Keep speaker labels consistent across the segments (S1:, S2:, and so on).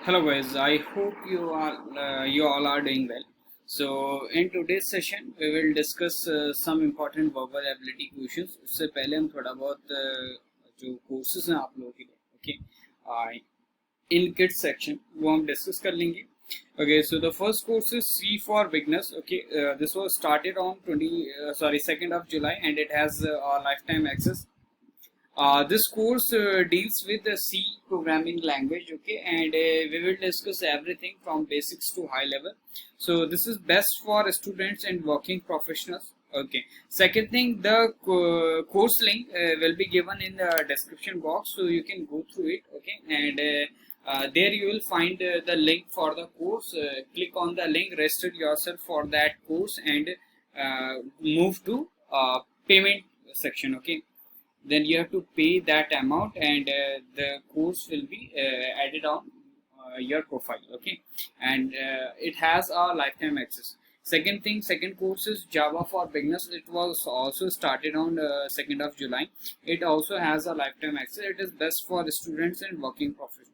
S1: Hello guys, I hope you all are doing well. So in today's session we will discuss some important verbal ability questions. उससे पहले हम थोड़ा बहुत जो courses हैं आप लोगों के लिए, okay, in kids section वो हम discuss कर लेंगे. Okay, so the first course is C for beginners. Okay, this was started on 2nd of July and it has a lifetime access. This course deals with the C programming language, okay, and we will discuss everything from basics to high level. So this is best for students and working professionals. Okay. Second thing, the course link will be given in the description box, so you can go through it. Okay, and there you will find the link for the course. Click on the link, register yourself for that course, and move to payment section. Okay, then you have to pay that amount and the course will be added on your profile. Okay, and it has a lifetime access. Second course is Java for beginners. It was also started on 2nd of July. It also has a lifetime access. It is best for students and working professionals.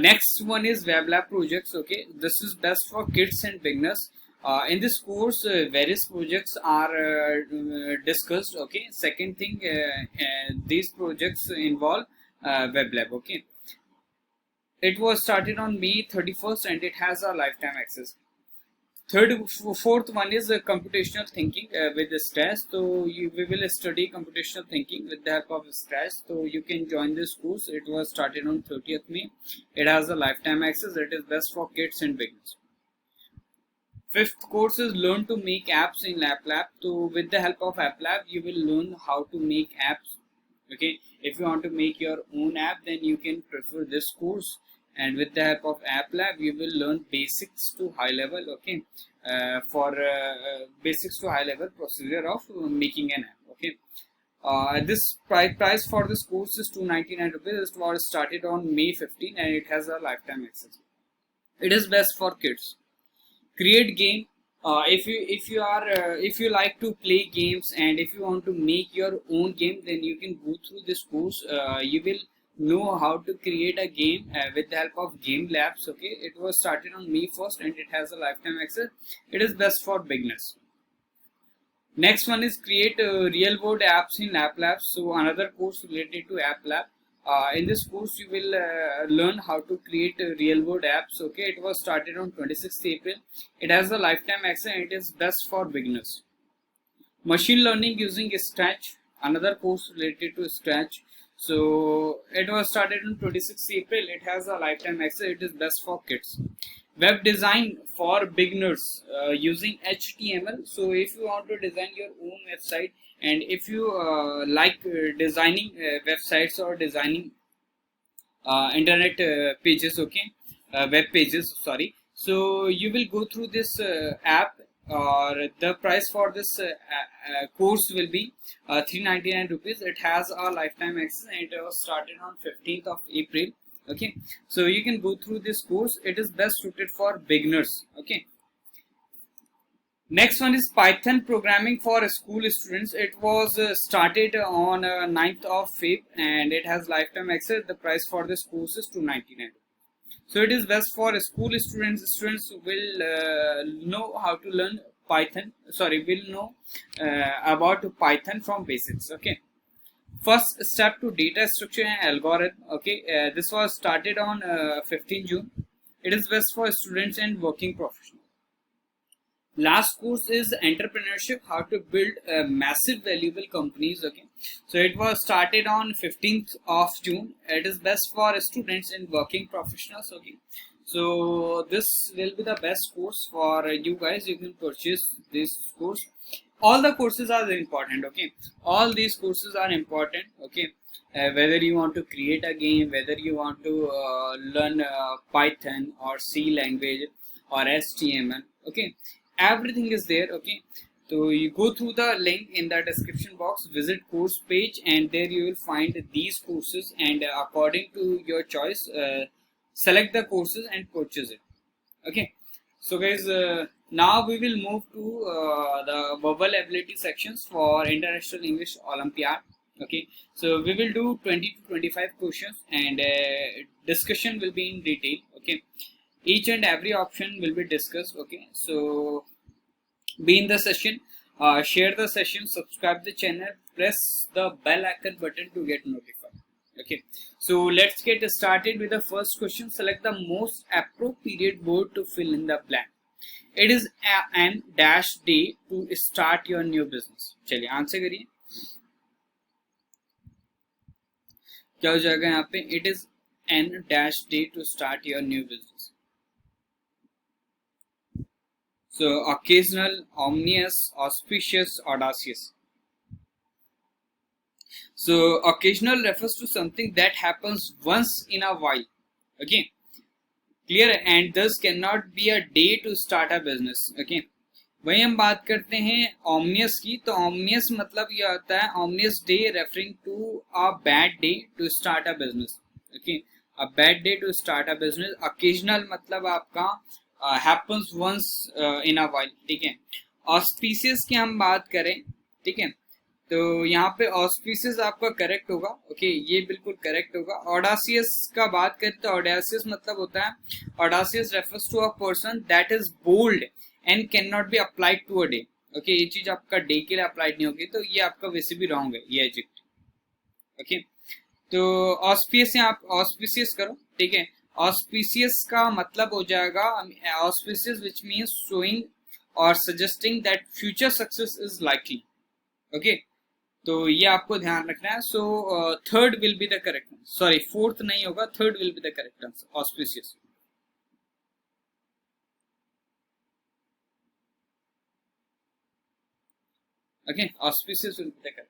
S1: Next one is web lab projects. Okay, this is best for kids and beginners. In this course various projects are discussed. Okay, second thing, these projects involve web lab. Okay, it was started on May 31st and it has a lifetime access. Fourth one is computational thinking with the Scratch. So we will study computational thinking with the help of Scratch. So you can join this course. It was started on 30th May. It has a lifetime access. It is best for kids and beginners. Fifth course is learn to make apps in AppLab. So with the help of AppLab, you will learn how to make apps. Okay, if you want to make your own app, then you can prefer this course. And with the help of AppLab, you will learn basics to high level. Okay, for basics to high level procedure of making an app. Okay, this price for this course is 299 rupees. It was started on May 15 and it has a lifetime access. It is best for kids. Create game. If you like to play games and if you want to make your own game, then you can go through this course. You will know how to create a game with the help of Game Labs. Okay, it was started on May 1st and it has a lifetime access. It is best for beginners. Next one is create real world apps in App Labs. So another course related to App Lab. In this course you will learn how to create real world apps. Okay, it was started on 26th April. It has a lifetime access and it is best for beginners. Machine learning using Scratch, another course related to Scratch. So it was started on 26th April. It has a lifetime access. It is best for kids. Web design for beginners using HTML. So if you want to design your own website and if you like designing websites or designing internet pages, okay, web pages, sorry, so you will go through this app, or the price for this course will be 399 rupees. It has a lifetime access and it was started on 15th of April. Okay, so you can go through this course. It is best suited for beginners. Okay, next one is Python programming for school students. It was started on 9th of Feb and it has lifetime access. The price for this course is 299. So it is best for school students. Students will know how to learn Python. Sorry, will know about Python from basics. Okay. First step to data structure and algorithm. Okay, this was started on 15 June. It is best for students and working professionals. Last course is entrepreneurship, how to build massive valuable companies. Okay, so it was started on 15th of June. It is best for students and working professionals. Okay, so this will be the best course for you guys. You can purchase this course. All the courses are important. Okay, all these courses are important. Okay, whether you want to create a game, whether you want to learn Python or C language or HTML. Okay, everything is there. Okay, so you go through the link in the description box, visit course page, and there you will find these courses, and according to your choice select the courses and purchase it. Okay, so guys, now we will move to the verbal ability sections for International English Olympiad. Okay, so we will do 20 to 25 questions, and discussion will be in detail. Okay, each and every option will be discussed. Okay, so be in the session, share the session, subscribe the channel, press the bell icon button to get notified. Okay, so let's get started with the first question. Select the most appropriate word to fill in the blank. It is an dash day to start your new business. चलिए answer करिए, क्या हो जाएगा यहाँ पे? It is an dash day to start your new business. So occasional, omnious, auspicious, audacious. So occasional refers to something that happens once in a while. Okay, clear, and thus cannot be a day to start a business. Okay, वही हम बात करते हैं omnious की. तो omnious मतलब ये होता है omnious day referring to a bad day to start a business. Okay, a bad day to start a business. occasional मतलब आपका happens once in a while. ठीक है. auspicious की हम बात करें, ठीक है, तो यहाँ पे ऑस्पिशियस आपका करेक्ट होगा. ओके, ये बिल्कुल करेक्ट होगा. ऑडासियस का बात करें तो ऑडासियस मतलब होता है, audacious refers to a person that is bold and can not be applied to a day. Okay, ये चीज आपका डे के लिए अप्लाइड नहीं होगी, तो ये आपका वैसे भी रॉन्ग है ये एडजेक्टिव. ओके, तो ऑस्पिशियस से आप ऑस्पिशियस करो. ठीक है, ऑस्पिशियस का मतलब हो जाएगा ऑस्पिशियस विच मीन्स शोइंग और suggesting that future success is likely. Okay, तो ये आपको ध्यान रखना है. So third will be the correct answer. Sorry, fourth नहीं होगा, third will be the correct answer, auspicious. Okay, auspicious will be the correct.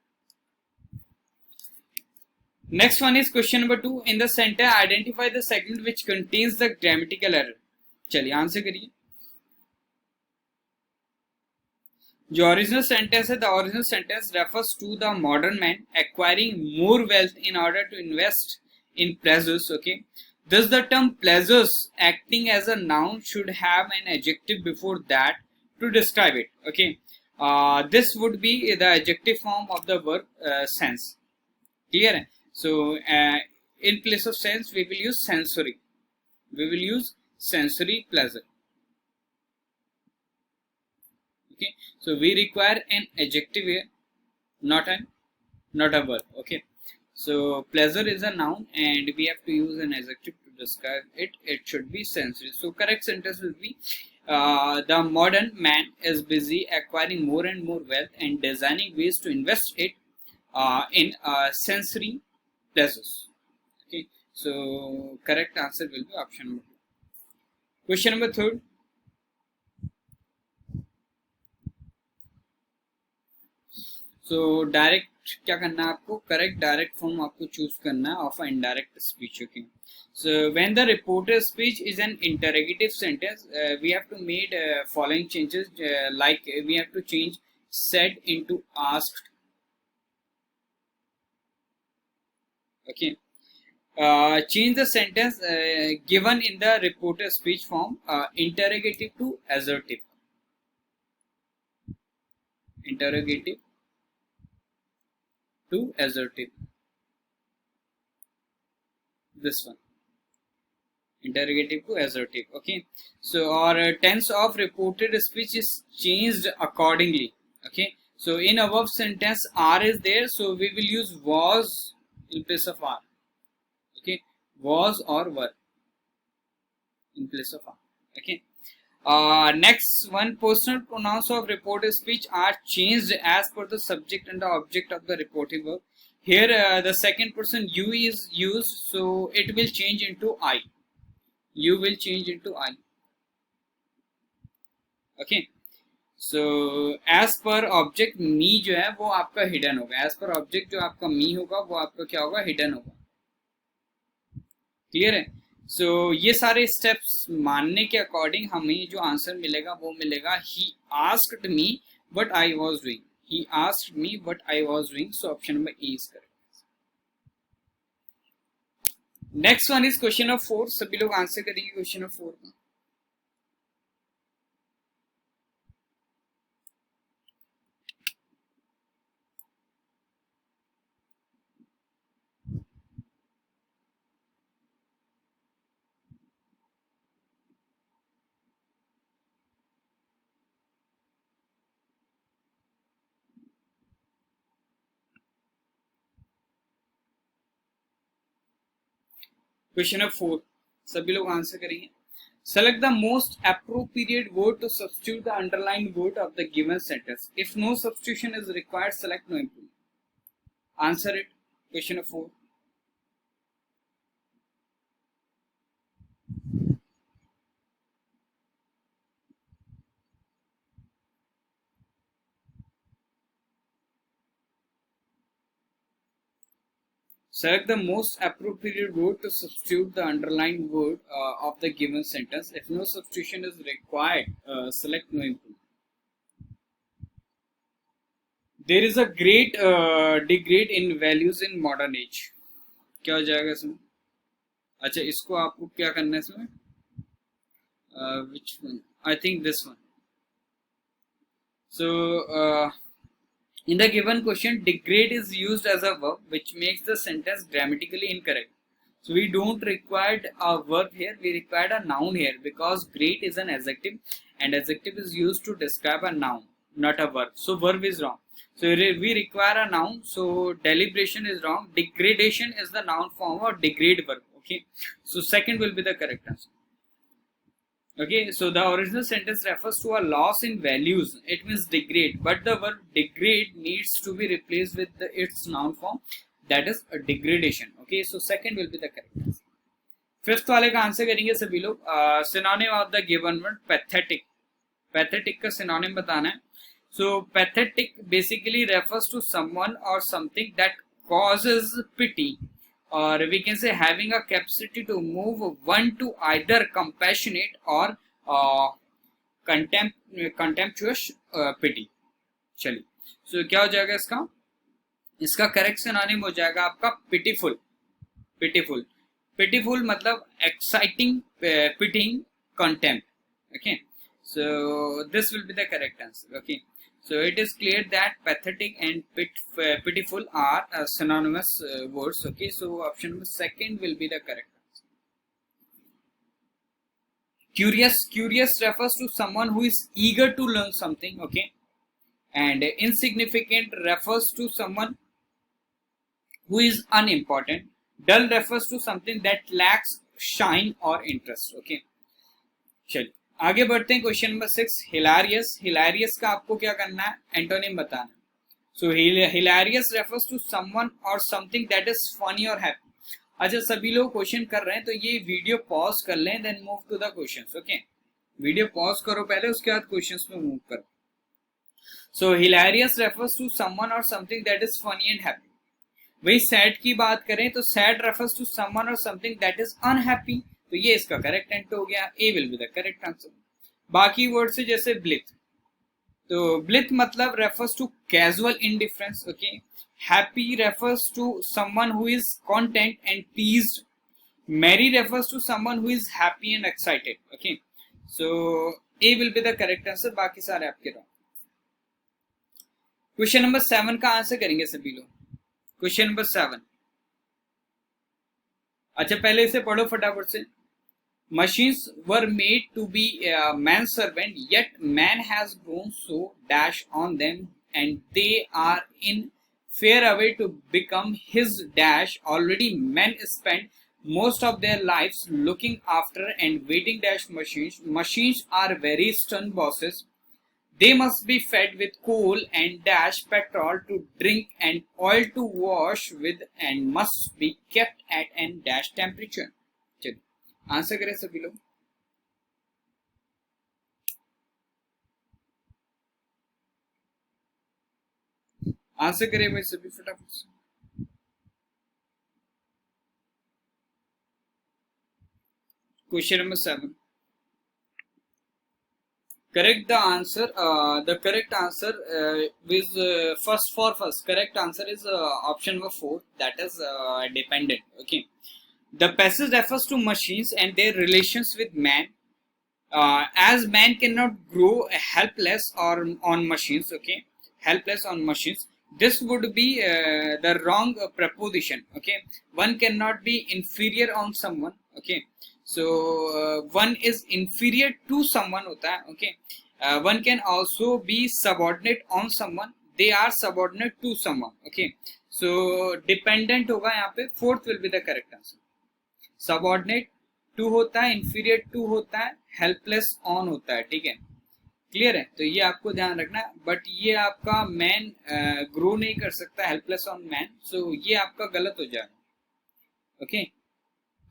S1: Next one is question number 2. In the sentence, identify the segment which contains the grammatical error. चलिए answer करिए. जो original sentence है, the original sentence refers to the modern man acquiring more wealth in order to invest in pleasures. Okay, thus the term pleasures acting as a noun should have an adjective before that to describe it. Okay, this would be the adjective form of the verb sense. Clear hai? So in place of sense we will use sensory. We will use sensory pleasure. Okay, so we require an adjective here, not a verb. Okay, so pleasure is a noun and we have to use an adjective to describe it. It should be sensory. So correct sentence will be the modern man is busy acquiring more and more wealth and designing ways to invest it in sensory pleasures. Okay, so correct answer will be option number 2. Question number 3. So direct क्या करना है आपको? Correct direct form आपको choose करना है of indirect speech. Okay, so when the reporter speech is an interrogative sentence we have to made following changes, like we have to change said into asked. Okay, change the sentence given in the reporter speech from interrogative to assertive. Interrogative to assertive. This one, interrogative to assertive. Okay, so our tense of reported speech is changed accordingly. Okay, so in above sentence are is there, so we will use was in place of are. Okay, was or were in place of are. Okay, next one, personal pronouns of reported speech are changed as per the subject and the object of the reporting verb. Here the second person you is used, so it will change into I. You will change into I. Okay, so as per object me जो है वो आपका hidden होगा. As per object जो आपका me होगा वो आपका क्या होगा? hidden होगा. क्लियर है? सो ये सारे स्टेप्स मानने के अकॉर्डिंग हमें जो आंसर मिलेगा वो मिलेगा he asked me but I was doing. He asked me but I was doing. So option number A is correct. Next one is question number 4. सभी लोग आंसर करेंगे क्वेश्चन नंबर 4 का. क्वेश्चन नंबर 4, सभी लोग answer करेंगे. Select the most appropriate word to substitute the underlined word of the given sentence. If no substitution is required, select no improvement. Answer it. Question number 4. Select the most appropriate word to substitute the underlined word of the given sentence. If no substitution is required, select no improvement. There is a great degrade in values in modern age. क्या हो जाएगा इसमें? अच्छा, इसको आपको क्या करना है इसमें? Which one? I think this one. So, in the given question, degrade is used as a verb, which makes the sentence grammatically incorrect. So we don't require a verb here, we require a noun here, because great is an adjective and adjective is used to describe a noun, not a verb. So verb is wrong. So we require a noun, so deliberation is wrong. Degradation is the noun form of degrade verb. Okay, so second will be the correct answer. Okay, so the original sentence refers to a loss in values. It means degrade, but the verb degrade needs to be replaced with its noun form, that is a degradation. Okay, so second will be the correct answer. Fifth वाले का answer करेंगे सभी लोग. Synonym of the given word pathetic. Pathetic का synonym बताना है. So pathetic basically refers to someone or something that causes pity, or we can say having a capacity to move one to either compassionate or contemptuous pity. चलिए, so क्या हो जाएगा इसका? इसका correct synonym हो जाएगा आपका pitiful. pitiful pitiful मतलब exciting, pitying, contempt. Okay, so this will be the correct answer. Okay, so it is clear that pathetic and pitiful are synonymous words. Okay, so option number second will be the correct answer. Curious refers to someone who is eager to learn something. Okay, and insignificant refers to someone who is unimportant. Dull refers to something that lacks shine or interest. Okay, चलिए आगे बढ़ते हैं. Question number 6, hilarious. Hilarious का आपको क्या करना है? Antonym बताना. सो hilarious refers to someone or something that is funny और हैप्पी. अच्छा, सभी लोग क्वेश्चन कर रहे हैं तो ये वीडियो पॉज कर लें, then move to the questions. Okay, video pause करो पहले, उसके बाद क्वेश्चंस में मूव करो. So hilarious refers to someone or something that is funny and happy. वही सैड की बात करें तो sad refers to someone or something that is unhappy. तो ये इसका करेक्ट एंटर हो गया. A will be the correct answer. बाकी वर्ड से जैसे ब्लिथ, तो ब्लिथ मतलब refers to casual indifference. Okay, happy refers to someone who is content and pleased. Merry refers to someone who is happy and excited. Okay, so A will be the correct answer. बाकी सारे आपके wrong. Question number 7 का answer करेंगे सभी लोग. Question number 7. अच्छा, पहले इसे पढ़ो फटाफट से. Machines were made to be man's servant, yet man has grown so dash on them, and they are in fair away to become his dash. Already men spend most of their lives looking after and waiting dash machines. Machines are very stern bosses. They must be fed with coal and dash petrol to drink and oil to wash with, and must be kept at and dash temperature. चलिए answer करें सभी लोग. Answer करें भाई सभी फटाफट से. Question number 7. Correct the answer. The correct answer is first. Correct answer is option number 4. That is dependent. Okay. The passage refers to machines and their relations with man. As man cannot grow helpless or on machines. Okay, helpless on machines. This would be the wrong preposition. Okay, one cannot be inferior on someone. Okay, so one is inferior to someone होता है. Okay, one can also be subordinate on someone. They are subordinate to someone. Okay, so dependent होगा यहाँ पे. Fourth will be the correct answer. Subordinate to होता है, inferior to होता है, helpless on होता है, ठीक है, क्लियर है। तो ये आपको ध्यान रखना है, बट ये आपका मैन ग्रो नहीं कर सकता, हेल्पलेस ऑन मैन, सो ये आपका गलत हो जाएगा, ओके।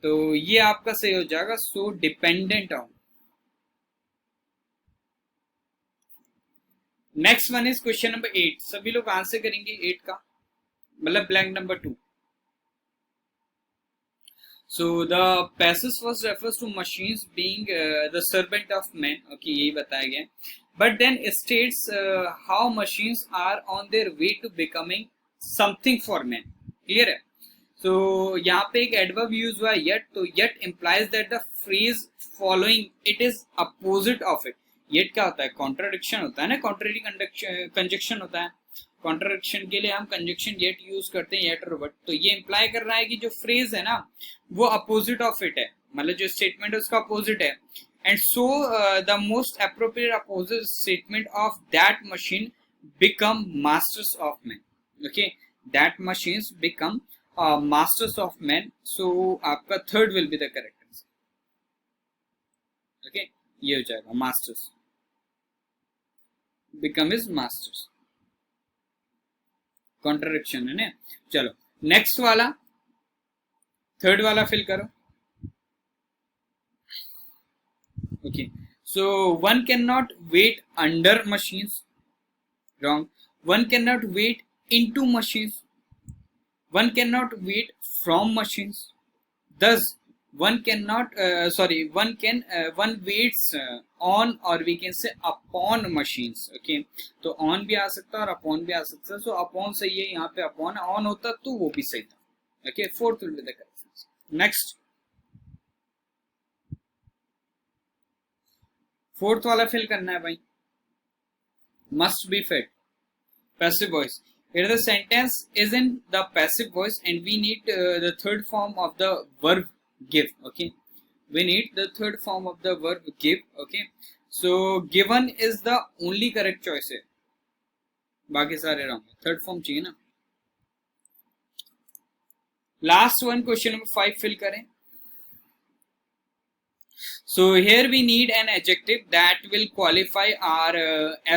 S1: तो ये आपका सही हो जाएगा, सो dependent on. Next one is question number 8, सभी लोग आंसर करेंगे 8 का, मतलब blank number 2। So the passive first refers to machines being the servant of men, okay, यही बताया गया है, but then it states how machines are on their way to becoming something for men, clear है। So यहाँ पे एक adverb use हुआ है yet, तो yet implies that the phrase following it is opposite of it। yet क्या होता है, contradiction होता है ना, contrary conjunction होता है, कॉन्ट्रडिक्शन के लिए हम कंजक्शन येट यूज करते हैं, येट और बट। तो ये इंप्लाई कर रहा है कि जो फ्रेज है ना वो अपोजिट ऑफ इट है, मतलब जो स्टेटमेंट है उसका अपोजिट है, and so the most appropriate opposite statement of that machine become masters of man, okay, that machines become masters of man. So आपका third will be the correct answer, okay, ये हो जाएगा masters, become is masters, contradiction है ना। चलो next वाला, third वाला fill करो, okay. So one can not wait under machines, wrong, one can not wait into machines, one can not wait from machines, thus one cannot one waits on, or we can say upon machines, okay। तो on भी आ सकता है और upon भी आ सकता है, so upon सही है, यहाँ पे upon है, on होता तो वो भी सही था, okay। fourth will be the correct answer। next fourth वाला फिल करना है भाई, must be fed, passive voice। Here the sentence is in the passive voice and we need the third form of the verb give, okay, we need the third form of the verb give, okay। so given is the only correct choice है, बाकी सारे wrong है, third form चाहिए ना। last one question number 5 fill करें। so here we need an adjective that will qualify our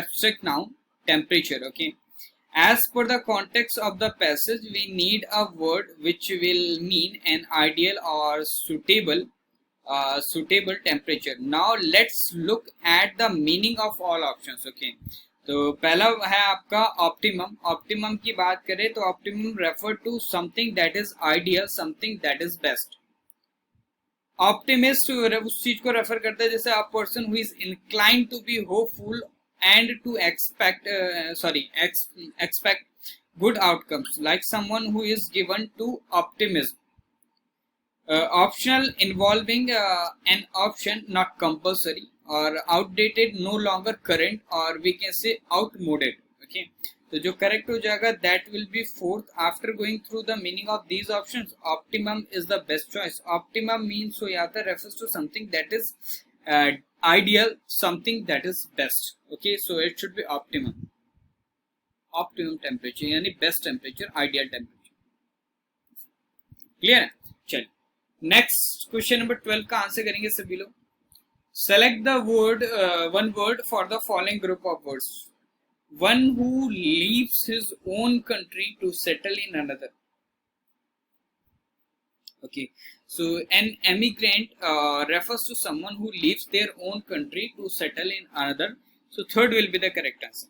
S1: abstract noun temperature, okay। as per the context of the passage we need a word which will mean an ideal or suitable temperature। now let's look at the meaning of all options, okay। तो पहला है आपका optimum. Optimum की बात करें तो optimum refer to something that is ideal, something that is best. Optimist उस चीज को रेफर करता है जैसे a person who is inclined to be hopeful and to expect good outcomes, like someone who is given to optimism। optional involving an option, not compulsory, or outdated, no longer current, or we can say outmoded, okay। तो जो correct हो जाएगा that will be fourth। after going through the meaning of these options, optimum is the best choice। optimum means so यहाँ पे refers to something that is ideal, something that is best, okay। so it should be optimum temperature यानी best temperature, ideal temperature, clear है। चलिए next question number 12 का answer करेंगे सभी लोग। Select the word one word for the following group of words. One who leaves his own country to settle in another, okay। so an emigrant refers to someone who leaves their own country to settle in another, so third will be the correct answer।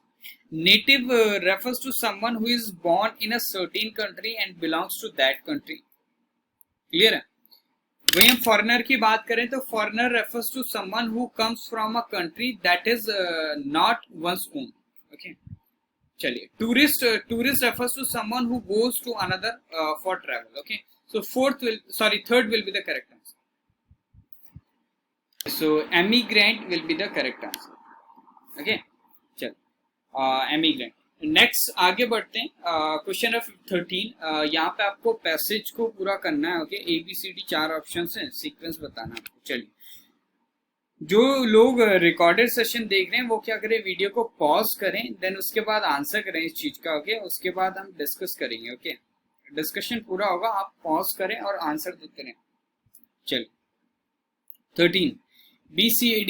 S1: native refers to someone who is born in a certain country and belongs to that country, clear है। वही हम foreigner की बात करें तो foreigner refers to someone who comes from a country that is not one's own, okay. चलिए tourist refers to someone who goes to another for travel, okay. so third will be the correct answer। so emigrant will be the correct answer, okay। चल emigrant। Next आगे बढ़ते हैं, question number 13। यहाँ पे आपको passage को पूरा करना है, ओके। ABCD 4 ऑप्शन है, सीक्वेंस बताना आपको। चलिए जो लोग रिकॉर्डेड सेशन देख रहे हैं वो क्या करें, वीडियो को पॉज करें, देन उसके बाद आंसर करें इस चीज का, ओके। उसके बाद हम डिस्कस करेंगे, ओके। डिस्कशन पूरा होगा, आप पॉज करें और आंसर देते रहें। चलिए 13 BCAD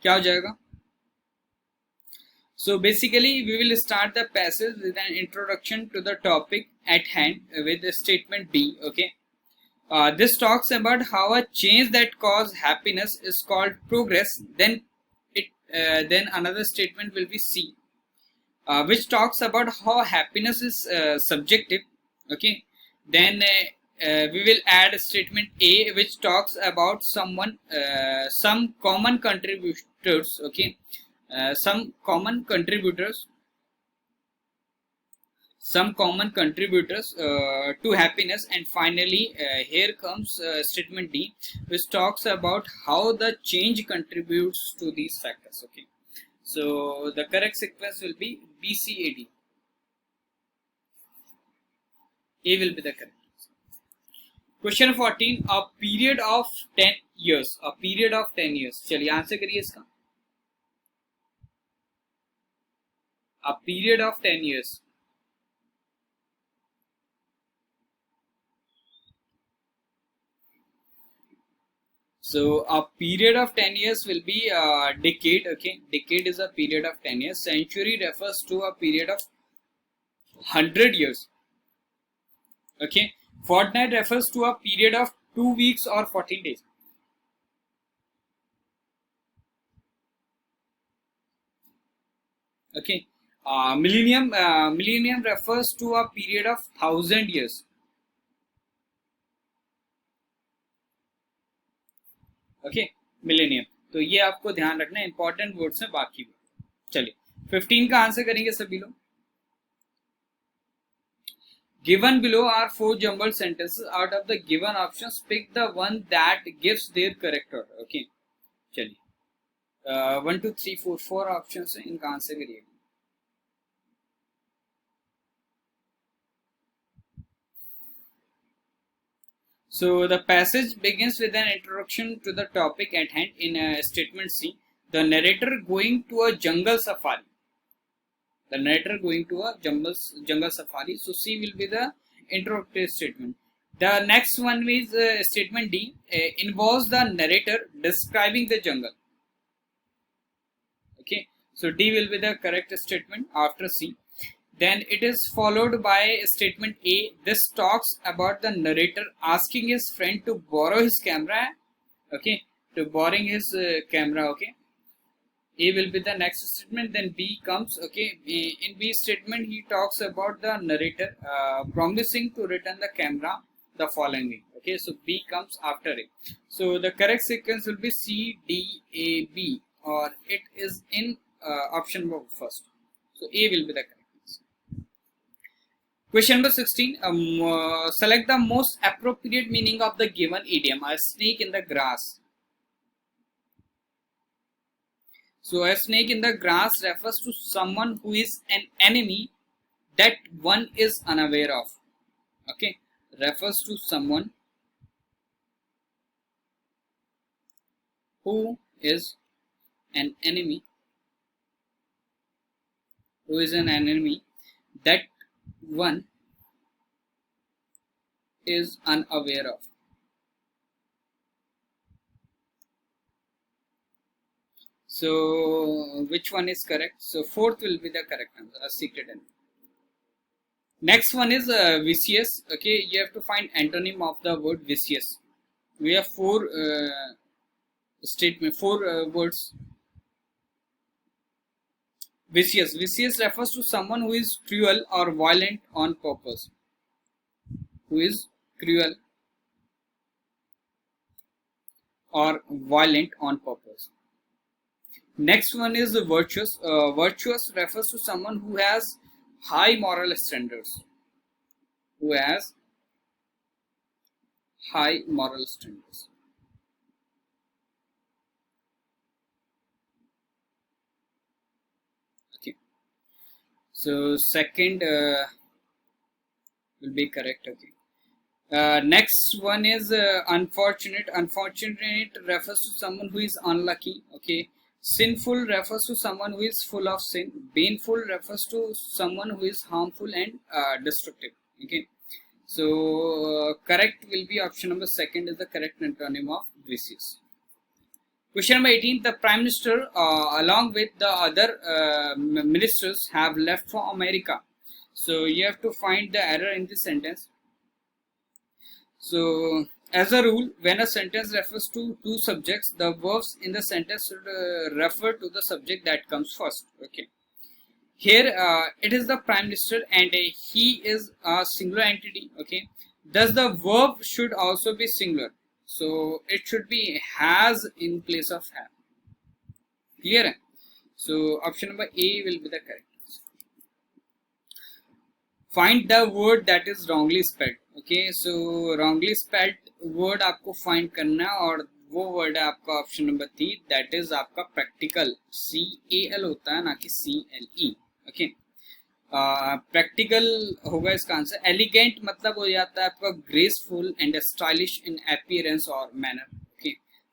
S1: क्या हो जाएगा? So basically we will start the passage with an introduction to the topic at hand with the statement B. Okay, this talks about how a change that causes happiness is called progress. Then another statement will be C, which talks about how happiness is subjective. Okay, then we will add statement A, which talks about some common contributors. Okay, some common contributors to happiness. And finally here comes statement D, which talks about how the change contributes to these factors. Okay, so the correct sequence will be BCAD. A will be the correct. Question 14, a period of 10 years. A period of 10 years. चलिए answer करिए इसका. A period of 10 years. So a period of 10 years will be a decade. Okay, decade is a period of 10 years. Century refers to a period of 100 years. Okay, fortnight refers to a period of 2 weeks or 14 days. Okay, millennium refers to a period of 1000 years. Okay, millennium. तो ये आपको ध्यान रखना है, important words हैं बाकी. चलिए 15 का आंसर करेंगे सभी लोग. Given below are 4 jumbled sentences. Out of the given options, pick the one that gives their correct order. Okay, चलिए 1 2 3 4 4 ऑप्शंस हैं, इनका आंसर करिएगा. So the passage begins with an introduction to the topic at hand in statement C. The narrator going to a jungle safari. The narrator going to a jungle safari. So C will be the introductory statement. The next one is statement D. Involves the narrator describing the jungle. Okay. So D will be the correct statement after C. Then it is followed by statement A. This talks about the narrator asking his friend to borrow his camera. Okay, to borrowing his camera. Okay, A will be the next statement. Then B comes. Okay, in B statement he talks about the narrator promising to return the camera the following week. Okay, so B comes after A. So the correct sequence will be C D A B, or it is in option first. So A will be the correct. Question number 16. Select the most appropriate meaning of the given idiom. A snake in the grass. So a snake in the grass refers to someone who is an enemy that one is unaware of. Okay, refers to someone who is an enemy, that one is unaware of. So which one is correct? So fourth will be the correct answer, a secret enemy. Next one is vicious. Okay, you have to find antonym of the word vicious. We have four words. Vicious. Vicious refers to someone who is cruel or violent on purpose. Who is cruel or violent on purpose. Next one is virtuous. Virtuous refers to someone who has high moral standards. Who has high moral standards. So second will be correct. Okay. Next one is unfortunate. Unfortunate refers to someone who is unlucky. Okay. Sinful refers to someone who is full of sin. Baneful refers to someone who is harmful and destructive. Okay. So correct will be option number second is the correct antonym of vicious. Question number 18. The Prime Minister, along with the other ministers, have left for America. So you have to find the error in this sentence. So as a rule, when a sentence refers to two subjects, the verbs in the sentence should refer to the subject that comes first. Okay. Here it is the Prime Minister and he is a singular entity. Okay. Thus the verb should also be singular. So it should be has in place of have. Clear hai? So option number A will be the correct. Find the word that is wrongly spelled. Okay, so wrongly spelled word आपको find करना है और वो word है आपका option number 3, that is आपका practical. CAL होता है ना कि CLE. Okay. प्रैक्टिकल होगा इसका आंसर. एलिगेंट मतलब हो जाता है आपका graceful and stylish in appearance or manner. Okay.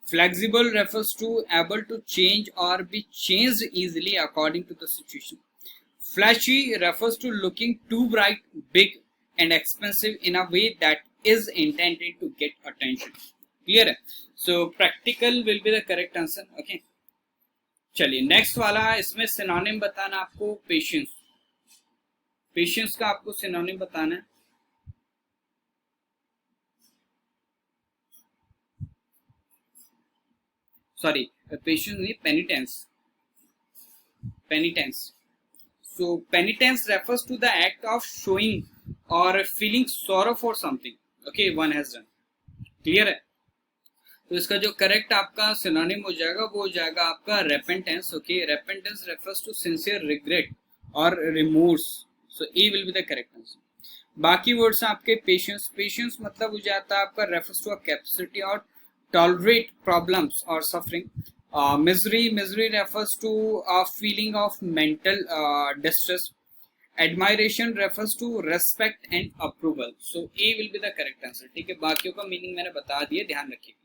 S1: Flexible refers to able to change or be changed easily according to the situation. Flashy refers to looking to bright, big and expensive in a way that is intended to get attention. Clear है? So practical will be the correct answer. Okay, चलिए next वाला. इसमें synonym बताना आपको. Patience. Patience का आपको synonym बताना है. सॉरी, पेशेंस नहीं, penitence. Penitence. So penitence refers to the act of showing or feeling sorrow for something. Okay, one has done. Clear है? तो इसका जो करेक्ट आपका सिनोनिम हो जाएगा वो हो जाएगा आपका repentance. Okay, repentance refers to sincere regret or remorse. So A will be the correct answer. बाकी वर्ड्स आपके पेशेंस. पेशेंस मतलब हो जाता है आपका refers to a capacity or tolerate problems or suffering. Misery. Misery refers to a feeling of mental distress. Admiration refers to respect and approval. So A will be the correct answer. ठीक है, बाकियों का meaning मैंने बता दिया, ध्यान रखिए.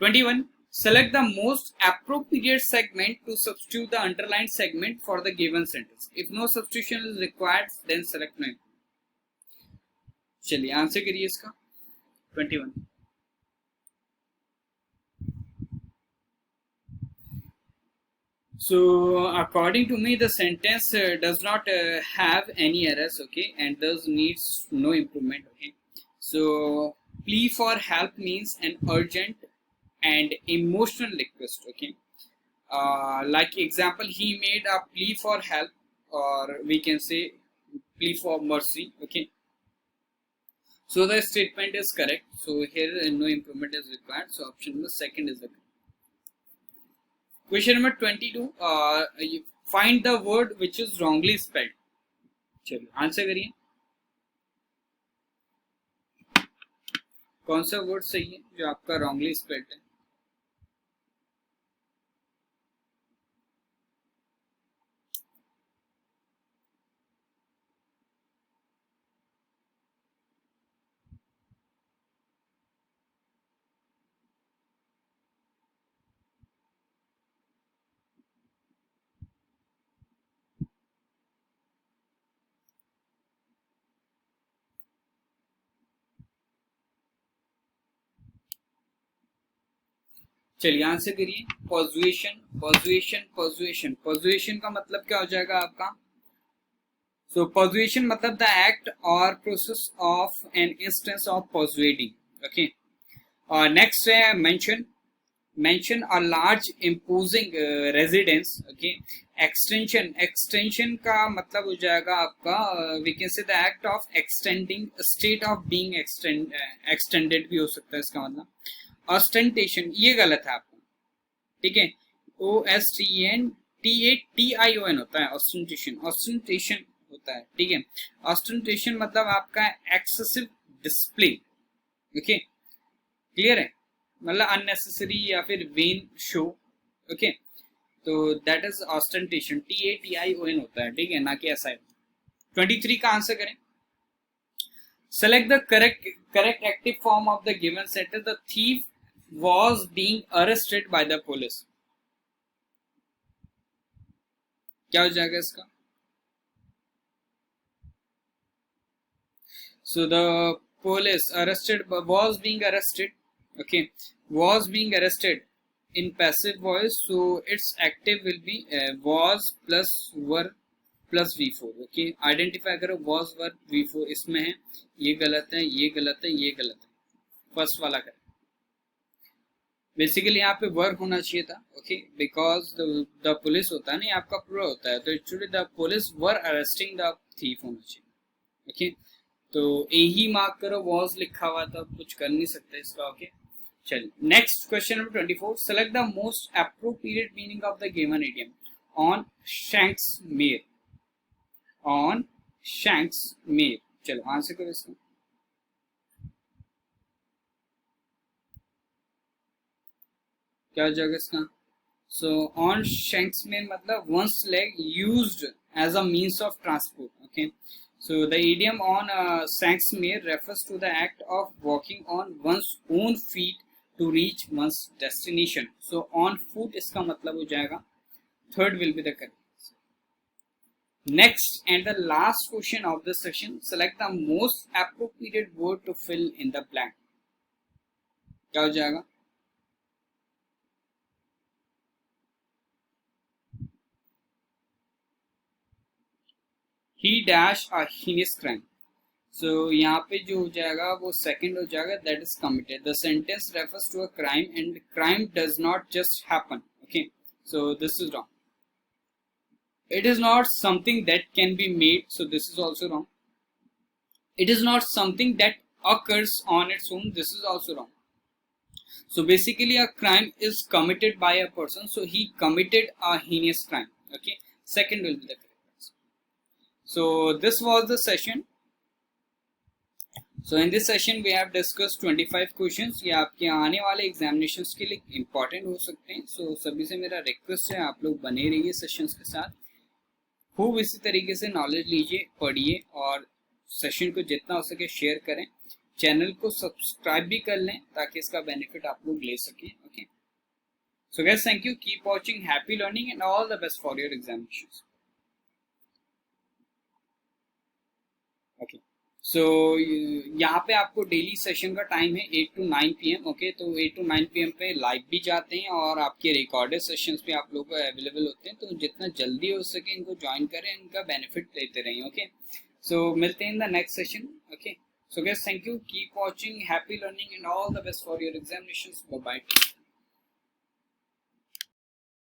S1: 21. Select the most appropriate segment to substitute the underlined segment for the given sentence. If no substitution is required, then select no. चलिए आंसर करिए इसका. 21. So according to me, the sentence does not have any errors. Okay, and thus needs no improvement. Okay, so plea for help means an urgent and emotional request. Okay, like example, he made a plea for help, or we can say plea for mercy. Okay, so the statement is correct. So here no improvement is required. So option number second is the correct. Question number 22. You find the word which is wrongly spelled. चलिए answer करिए. कौन सा word सही है जो आपका wrongly spelled है? चलिए आंसर करिए. पर्सुएशन. पर्सुएशन. पर्सुएशन. पर्सुएशन का मतलब क्या हो जाएगा आपका? सो पर्सुएशन मतलब the act or process of an instance of persuading. Okay, और नेक्स्ट है mention. mention a large imposing residence. Okay, extension. extension का मतलब हो जाएगा आपका we can say the act of extending, state of being extended भी हो सकता है इसका मतलब. ostentation ये गलत है आपका. ठीक है, OSTENTATION होता है ostentation. ostentation होता है. ठीक है, ostentation मतलब आपका excessive display. ओके, क्लियर है? मतलब अननेसेसरी या फिर वेन शो. ओके, तो दैट इज ऑस्टेंटेशन. TATION होता है. ठीक है, ना कि SI. 23 का आंसर करें. Select the correct active form of the given sentence. The thief was being arrested by the police. क्या हो जाएगा इसका? So the police was being arrested, okay, was being arrested in passive voice, so its active will be was plus were plus V4, okay identify करो was were V4 इसमें है, ये गलत है, ये गलत है, ये गलत है, फर्स्ट वाला करें। बेसिकली यहाँ पे वर्क होना चाहिए था, ओके, बिकॉज द पुलिस होता है ना, आपका पूरा होता है, तो actually the police were arresting the thief होना चाहिए, ओके। तो ए ही मार्क करो, वॉज लिखा हुआ था, कुछ कर नहीं सकते इसका, ओके। चलिए next question number 24, select the most appropriate meaning of the given idiom on shanks mare, on shanks mare. चलो आंसर करो इसका। क्या हो जाएगा इसका? सो ऑन शैंक्स मेयर मतलब one's leg used as a means of transport, okay. So the idiom on Shanksmere refers to the act of walking on one's own feet to reach one's destination. So on foot इसका मतलब हो जाएगा, third will be the correct. Next and the last question of this session, select the most appropriate word to fill in the blank. क्या हो जाएगा? He dash a heinous crime. So यहाँ पे जो हो जाएगा वो सेकंड हो जाएगा, that is committed. The sentence refers to a crime and crime does not just happen. Okay, so this is wrong. It is not something that can be made. So this is also wrong. It is not something that occurs on its own. This is also wrong. So basically a crime is committed by a person. So he committed a heinous crime. Okay, second will be the correct answer. So this was the session. So in this session we have discussed 25 questions. ये आपके आने वाले examinations के लिए important हो सकते हैं। So सभी से मेरा रिक्वेस्ट है, आप लोग बने रहिए सेशंस के साथ, खूब इसी तरीके से नॉलेज लीजिए, पढ़िए और सेशन को जितना हो सके शेयर करें। चैनल को सब्सक्राइब भी कर लें ताकि इसका बेनिफिट आप लोग ले सकें, okay. So guys, thank you, keep watching, happy learning and all the best for your examinations, okay. So यहाँ पे आपको डेली सेशन का टाइम है 8 to 9 PM, ओके। तो 8 to 9 PM पे लाइव भी जाते हैं और आपके रिकॉर्डेड सेशंस भी आप लोगों को अवेलेबल होते हैं। तो जितना जल्दी हो सके इनको ज्वाइन करें, इनका बेनिफिट लेते रहें, ओके। सो मिलते हैं in the next session, okay. So guys, thank you, keep watching, happy learning and all the best for your examinations, bye bye.